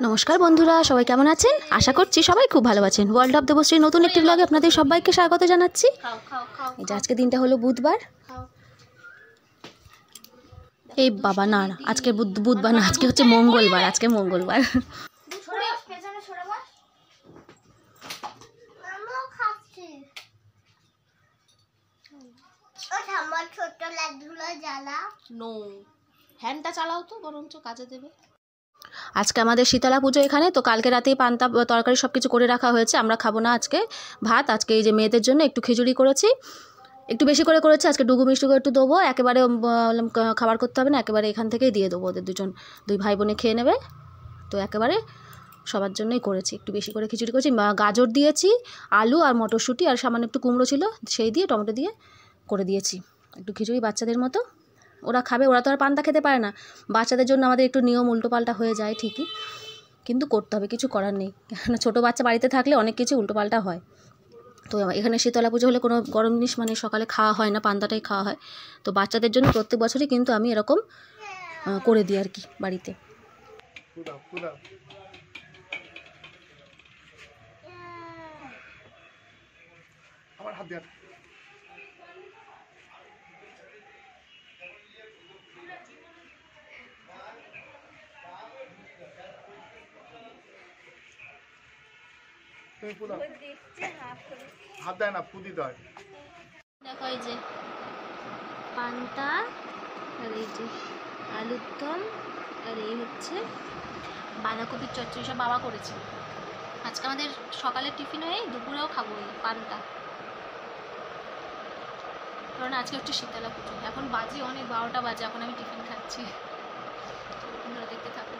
নমস্কার বন্ধুরা, সবাই কেমন আছেন? আশা করছি সবাই খুব ভালো আছেন। ওয়ার্ল্ড অফ দেবশ্রীর নতুন একটি ব্লগে আপনাদের সবাইকে স্বাগত জানাচ্ছি। এই যে আজকে দিনটা হলো বুধবার। এই বাবা না না, আজকে বুধবার না, আজকে হচ্ছে মঙ্গলবার। আজকে মঙ্গলবার। ফ্যানটা চালাও তো, বরঞ্চ কাজে দেবে। আজকে আমাদের শীতলা পুজো এখানে, তো কালকে রাতেই পান্তা তরকারি সব কিছু করে রাখা হয়েছে। আমরা খাবো না আজকে ভাত। আজকে এই যে মেয়েদের জন্য একটু খিচুড়ি করেছি, একটু বেশি করে করেছি। আজকে ডুগু মিষ্টি করে একটু দেবো, একেবারে খাবার করতে হবে না, একেবারে এখান থেকেই দিয়ে দেবো। ওদের দুই ভাই বোনে খেয়ে নেবে, তো একেবারে সবার জন্যই করেছি। একটু বেশি করে খিচুড়ি করেছি, গাজর দিয়েছি, আলু আর মটরশুঁটি আর সামান্য একটু কুমড়ো ছিল, সেই দিয়ে টমেটো দিয়ে করে দিয়েছি একটু খিচুড়ি বাচ্চাদের মতো। ওরা খাবে, ওরা তো আর পান্তা খেতে পারে না। বাচ্চাদের জন্য আমাদের একটু নিয়ম উল্টোপাল্টা হয়ে যায় ঠিকই, কিন্তু করতে হবে, কিছু করার নেই। ছোটো বাচ্চা বাড়িতে থাকলে অনেক কিছু উল্টোপাল্টা হয়। তো এখানে শীতলা পুজো হলে কোনো গরম জিনিস মানে সকালে খাওয়া হয় না, পান্তাটাই খাওয়া হয়। তো বাচ্চাদের জন্য প্রত্যেক বছরই কিন্তু আমি এরকম করে দিই আর কি বাড়িতে। হাত দেয় না, পুদি দেয়। দেখো এই যে পান্তা, আর এই যে আলুর দম, আর এই হচ্ছে বাঁধাকপির চচ্চড়ি, সব বাবা করেছে। আজকে আমাদের সকালের টিফিন হয়ে দুপুরেও খাবো এই পান্তা, কারণ আজকে হচ্ছে শীতলা পুজো। এখন বাজে অনেক, 12টা বাজে, এখন আমি টিফিন খাচ্ছি। তোমরা দেখতে থাকো।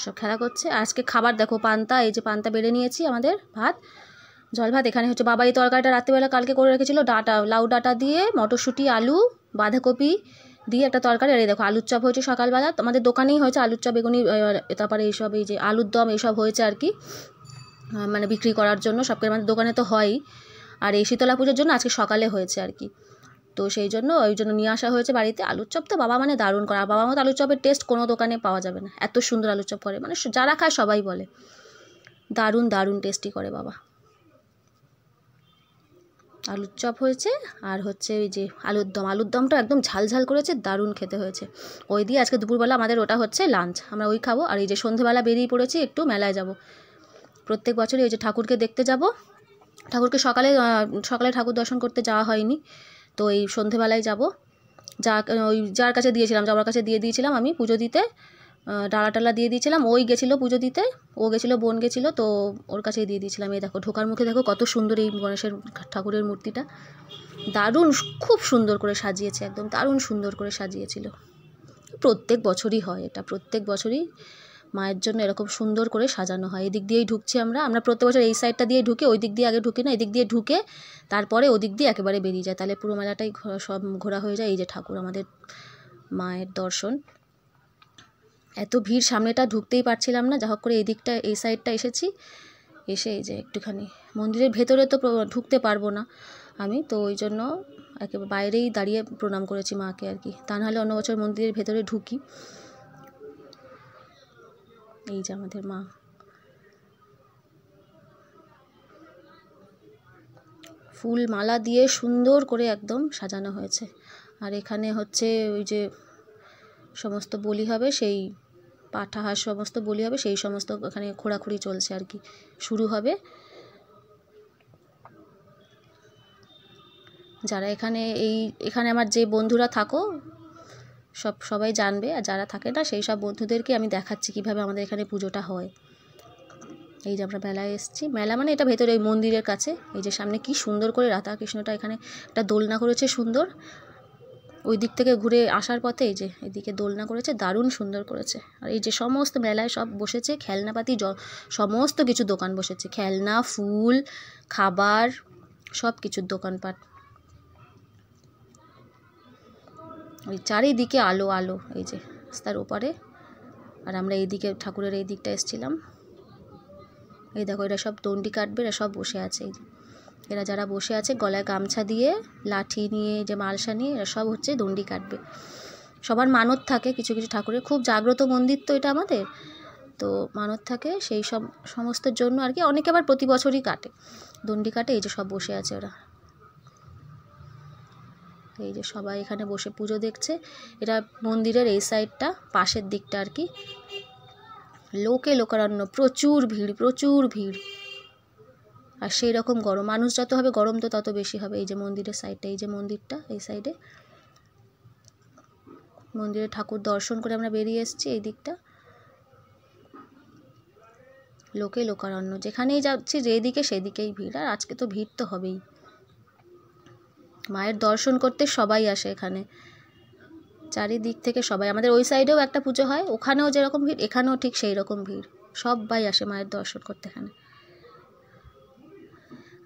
সব খেলা করছে। আজকে খাবার দেখো, পান্তা, এই যে পান্তা বেড়ে নিয়েছি, আমাদের ভাত, জল ভাত। এখানে হচ্ছে বাবা এই তরকারিটা রাত্রিবেলা কালকে করে রেখেছিল, ডাঁটা, লাউ ডাঁটা দিয়ে মটরশুঁটি, আলু, বাঁধাকপি দিয়ে একটা তরকারি। আর এই দেখো আলুর চপ হয়েছে সকালবেলা, আমাদের দোকানেই হয়েছে আলুর চপ, বেগুনি, তারপরে এইসব এই যে আলুর দম এইসব হয়েছে আর কি, মানে বিক্রি করার জন্য। সবকে আমাদের দোকানে তো হয়ই। আর এই শীতলা পুজোর জন্য আজকে সকালে হয়েছে আর কি, তো সেই জন্য ওই জন্য নিয়ে আসা হয়েছে বাড়িতে। আলুর চপ তো বাবা মানে দারুণ করে, আর বাবার মতো আলুর চপের টেস্ট কোনো দোকানে পাওয়া যাবে না। এত সুন্দর আলুর চপ করে, মানে যারা খায় সবাই বলে দারুণ দারুণ টেস্টি করে বাবা। আলুর চপ হয়েছে, আর হচ্ছে ওই যে আলুর দমটা একদম ঝাল ঝাল করেছে, দারুণ খেতে হয়েছে। ওই দিয়ে আজকে দুপুরবেলা আমাদের ওটা হচ্ছে লাঞ্চ, আমরা ওই খাবো। আর এই যে সন্ধ্যেবেলা বেরিয়ে পড়েছি, একটু মেলায় যাব। প্রত্যেক বছরই ওই যে ঠাকুরকে দেখতে যাব। ঠাকুরকে সকালে ঠাকুর দর্শন করতে যাওয়া হয়নি, তো এই সন্ধ্যেবেলায় যাব। ওই যার কাছে দিয়েছিলাম, যাওয়ার কাছে দিয়ে দিয়েছিলাম আমি পুজো দিতে, ডালা টালা দিয়ে দিয়েছিলাম। ওই গেছিলো পুজো দিতে, ও গেছিলো, বোন গেছিলো, তো ওর কাছেই দিয়ে দিয়েছিলাম। এই দেখো ঢোকার মুখে দেখো কত সুন্দর এই গণেশের ঠাকুরের মূর্তিটা, দারুণ খুব সুন্দর করে সাজিয়েছে, একদম দারুণ সুন্দর করে সাজিয়েছিল। প্রত্যেক বছরই হয় এটা, প্রত্যেক বছরই মায়ের জন্য এরকম সুন্দর করে সাজানো হয়। এদিক দিয়েই ঢুকছি আমরা প্রত্যেক বছর এই সাইডটা দিয়ে ঢুকে, ওই দিক দিয়ে আগে ঢুকি না, এদিক দিয়ে ঢুকে তারপরে ওদিক দিয়ে একেবারে বেরিয়ে যায়, তাহলে পুরো মেলাটাই সব ঘোরা হয়ে যায়। এই যে ঠাকুর, আমাদের মায়ের দর্শন, এত ভিড়, সামনেটা ঢুকতেই পারছিলাম না, যা হোক করে এই দিকটা, এই সাইডটা এসেছি। এসে এই যে একটুখানি মন্দিরের ভেতরে তো ঢুকতে পারবো না আমি, তো ওই জন্য একেবারে বাইরেই দাঁড়িয়ে প্রণাম করেছি মাকে আর কি, তা নাহলে অন্য বছর মন্দিরের ভেতরে ঢুকি। এই যে আমাদের মা, ফুল মালা দিয়ে সুন্দর করে একদম সাজানো হয়েছে। আর এখানে হচ্ছে ওই যে সমস্ত বলি হবে, সেই পাঠা হাঁস সমস্ত বলি হবে, সেই সমস্ত এখানে খোঁড়াখুড়ি চলছে আর কি, শুরু হবে। যারা এখানে আমার যে বন্ধুরা থাকো সবাই জানবে, আর যারা থাকে না সেই সব বন্ধুদেরকে আমি দেখাচ্ছি কীভাবে আমাদের এখানে পুজোটা হয়। এই যে আমরা মেলায় এসেছি, মেলা মানে এটা ভেতরে ওই মন্দিরের কাছে। এই যে সামনে কি সুন্দর করে রাধা কৃষ্ণটা, এখানে একটা দোলনা করেছে সুন্দর, ওই দিক থেকে ঘুরে আসার পথে এই যে এদিকে দোলনা করেছে, দারুণ সুন্দর করেছে। আর এই যে সমস্ত মেলায় সব বসেছে, খেলনাপাতি সমস্ত কিছু দোকান বসেছে, খেলনা, ফুল, খাবার, সব কিছুর দোকানপাট। ওই চারিদিকে আলো আলো, এই যে রাস্তার ওপারে। আর আমরা এইদিকে ঠাকুরের এই দিকটা এসেছিলাম। এই দেখো এরা সব দণ্ডি কাটবে, এরা সব বসে আছে। এই এরা যারা বসে আছে গলায় গামছা দিয়ে, লাঠি নিয়ে, যে মালসা নিয়ে, এরা সব হচ্ছে দণ্ডি কাটবে। সবার মানত থাকে কিছু কিছু ঠাকুরের, খুব জাগ্রত মন্দির তো এটা আমাদের, তো মানত থাকে সেই সব সমস্তের জন্য আর কি। অনেকে আবার প্রতি বছরই কাটে, দণ্ডি কাটে। এই যে সব বসে আছে ওরা, এই যে সবাই এখানে বসে পুজো দেখছে। এটা মন্দিরের এই সাইডটা, পাশের দিকটা আর কি। লোকে লোকারণ্য, প্রচুর ভিড়, প্রচুর ভিড়। আর সেই রকম গরম, মানুষ যত হবে গরম তো তত বেশি হবে। এই যে মন্দিরের সাইডটা, এই যে মন্দিরটা, এই সাইডে মন্দিরে ঠাকুর দর্শন করে আমরা বেরিয়ে এসেছি। এই দিকটা লোকে লোকারণ্য, যেখানেই যাচ্ছি যেদিকে সেদিকেই ভিড়। আর আজকে তো ভিড় তো হবেই, মায়ের দর্শন করতে সবাই আসে এখানে, চারিদিক থেকে সবাই। আমাদের ওই সাইডেও একটা পুজো হয়, ওখানেও যেরকম ভিড় এখানেও ঠিক সেই রকম ভিড়, সবাই আসে মায়ের দর্শন করতে এখানে।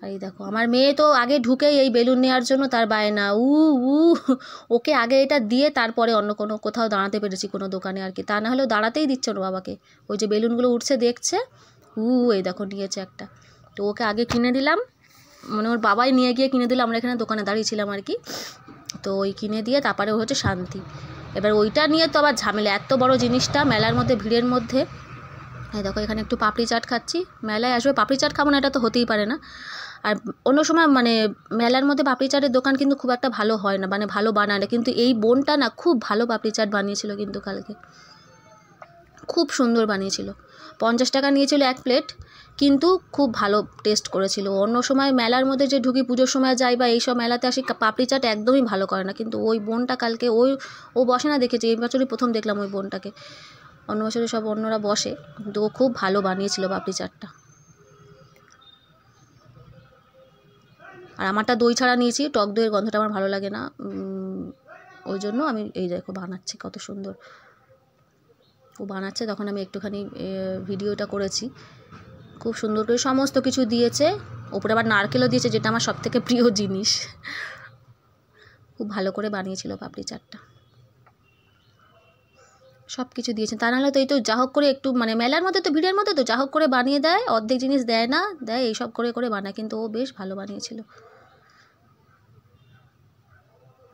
আর এই দেখো আমার মেয়ে তো আগে ঢুকেই এই বেলুন নেওয়ার জন্য তার বায়না, ওকে আগে এটা দিয়ে তারপরে অন্য কোনো কোথাও দাঁড়াতে পেরেছি কোনো দোকানে আর কি, তা না হলেও দাঁড়াতেই দিচ্ছে না বাবাকে। ওই যে বেলুনগুলো উঠছে দেখছে, এই দেখো নিয়েছে একটা, তো ওকে আগে কিনে দিলাম, মানে ওর বাবাই নিয়ে গিয়ে কিনে দিলাম, আমরা এখানে দোকানে দাঁড়িয়েছিলাম আর কি। তো ওই কিনে দিয়ে তারপরে হচ্ছে শান্তি। এবার ওইটা নিয়ে তো আবার ঝামেলা, এত বড় জিনিসটা মেলার মধ্যে, ভিড়ের মধ্যে। এই দেখো এখানে একটু পাপড়ি চাট খাচ্ছি, মেলায় আসবে পাপড়ি চাট খাবো না এটা তো হতেই পারে না। আর অন্য সময় মানে মেলার মধ্যে পাপড়ি চাটের দোকান কিন্তু খুব একটা ভালো হয় না, মানে ভালো বানায় না, কিন্তু এই বোনটা না খুব ভালো পাপড়ি চাট বানিয়েছিল, কিন্তু কালকে খুব সুন্দর বানিয়েছিল। 50 টাকা নিয়েছিল এক প্লেট, কিন্তু খুব ভালো টেস্ট করেছিল। অন্য সময় মেলার মধ্যে যে ঢুকি, পুজোর সময় যাই বা এইসব মেলাতে আসি, পাপড়ি চাট একদমই ভালো করে না, কিন্তু ওই বোনটা কালকে ও বসে না, দেখেছি এই বছরই প্রথম দেখলাম ওই বোনটাকে, অন্য বছরে সব অন্যরা বসে, কিন্তু ও খুব ভালো বানিয়েছিল পাপড়ি চাটটা। আর আমারটা দই ছাড়া নিয়েছি, টক দইয়ের গন্ধটা আমার ভালো লাগে না, ওই জন্য আমি এই দেখো বানাচ্ছি কত সুন্দর ও বানাচ্ছে, তখন আমি একটুখানি ভিডিওটা করেছি। খুব সুন্দর করে সমস্ত কিছু দিয়েছে, ওপরে আবার নারকেলও দিয়েছে, যেটা আমার সবথেকে প্রিয় জিনিস। খুব ভালো করে বানিয়েছিল পাপড়ি চাটটা, সব কিছু দিয়েছে। তা নাহলে তো এই তো যা হোক করে একটু, মানে মেলার মধ্যে তো ভিড়ের মধ্যে তো যা হোক করে বানিয়ে দেয়, অর্ধেক জিনিস দেয় না, দেয় এইসব করে করে বানায়, কিন্তু ও বেশ ভালো বানিয়েছিল,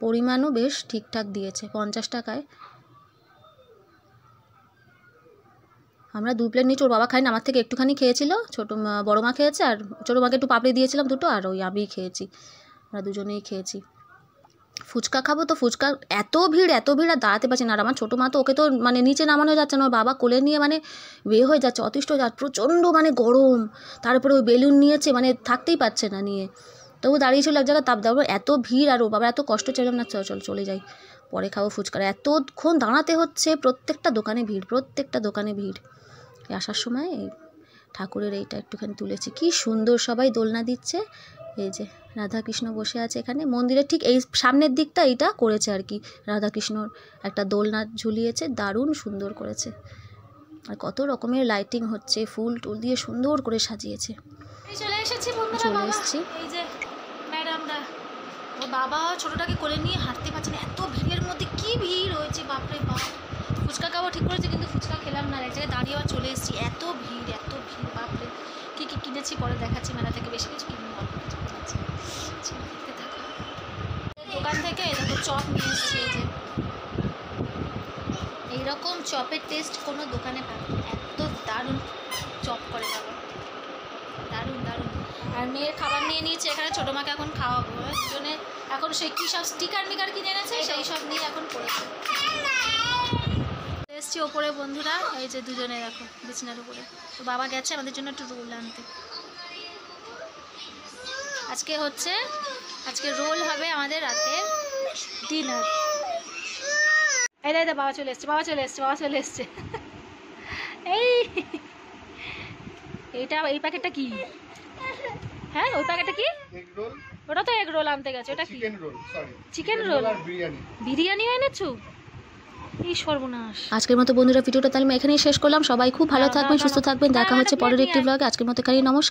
পরিমাণও বেশ ঠিকঠাক দিয়েছে। 50 টাকায় আমরা 2 প্লেট নিয়েছি, ওর বাবা খাই না, আমার থেকে একটুখানি খেয়েছিল, বড় মা খেয়েছে, আর ছোটো মাকে একটু পাপড়ি দিয়েছিলাম দুটো, আর ওই আমি খেয়েছি, আমরা দুজনেই খেয়েছি। ফুচকা খাবো, তো ফুচকা এত ভিড় আর দাঁড়াতে পারছি না। আর আমার ছোটো মা তো, ওকে তো মানে নিচে নামানো যাচ্ছে না, ওর বাবা কোলে নিয়ে মানে হয়ে যাচ্ছে, অতিষ্ঠ যাচ্ছে, প্রচণ্ড মানে গরম, তারপরে ওই বেলুন নিয়েছে, মানে থাকতেই পারছে না নিয়ে, তবু দাঁড়িয়েছিল এক জায়গায়, তারপর এত ভিড়, আর ও বাবা এত কষ্ট চাইলাম না, চলে যাই পরে খাবো ফুচকা। এতক্ষণ দাঁড়াতে হচ্ছে, প্রত্যেকটা দোকানে ভিড়। আসার সময় ঠাকুরের এইটা একটুখানি তুলেছি, কি সুন্দর সবাই দোলনা দিচ্ছে। এই যে রাধাকৃষ্ণ বসে আছে এখানে মন্দিরের ঠিক এই সামনের দিকটা, এইটা করেছে আর কি, রাধাকৃষ্ণর একটা দোলনা ঝুলিয়েছে, দারুণ সুন্দর করেছে। আর কত রকমের লাইটিং হচ্ছে, ফুল টুল দিয়ে সুন্দর করে সাজিয়েছে। চলে এসেছি, এই যে ম্যাডামরা, ও বাবা ছোটটাকে কোলে নিয়ে হাঁটতে পারছে না, এত ভিড়ের মধ্যে, কি ভিড় হয়েছে বাপরে বাপ। ফুচকা খাওয়া ঠিক করেছে, কিন্তু ফুচকা খেলাম না, এক জায়গায় দাঁড়িয়ে আবার চলে এসেছি, এত ভিড় বাপরে। কী কিনেছি পরে দেখাচ্ছি, মেলা থেকে বেশি কিছু কিনে অল্প কিছু কিনেছি, দেখতে থাকো। দোকান থেকে দেখো চপ নিয়ে এসেছি, এই যে এইরকম চপের টেস্ট কোনো দোকানে পাবে, এত দারুণ চপ করে বাবা, দারুণ। আর মেয়ের খাবার নিয়ে নিয়েছে এখানে, ছোটো মাকে এখন খাওয়াবো, দুজনে এখন সেই কী সব স্টিকার মিকার কিনে এনেছে, সেই সব নিয়ে এখন পড়েছে। এসছি ওপরে বন্ধুরা, এই যে দুজনে দেখো বিছানার উপরে, তো বাবা গেছে আমাদের জন্য একটু রোল আনতে। আজকে রোল হবে আমাদের রাতের ডিনার। এই দাদা বাবা চলে এসছে এই প্যাকেটটা কি? হ্যাঁ ওই প্যাকেটটা কি? এগ রোল, ওটা তো এগ রোল আনতে গেছে, ওটা কি? Chicken roll, sorry chicken roll আর বিরিয়ানি। বিরিয়ানিও এনেছো? এই সর্বনাশ। আজকের মতো বন্ধুরা ভিডিওটা তাহলে আমি এখানেই শেষ করলাম। সবাই খুব ভালো থাকবেন, সুস্থ থাকবেন, দেখা হচ্ছে পরের একটি ব্লগে। আজকের মতো এখানেই নমস্কার।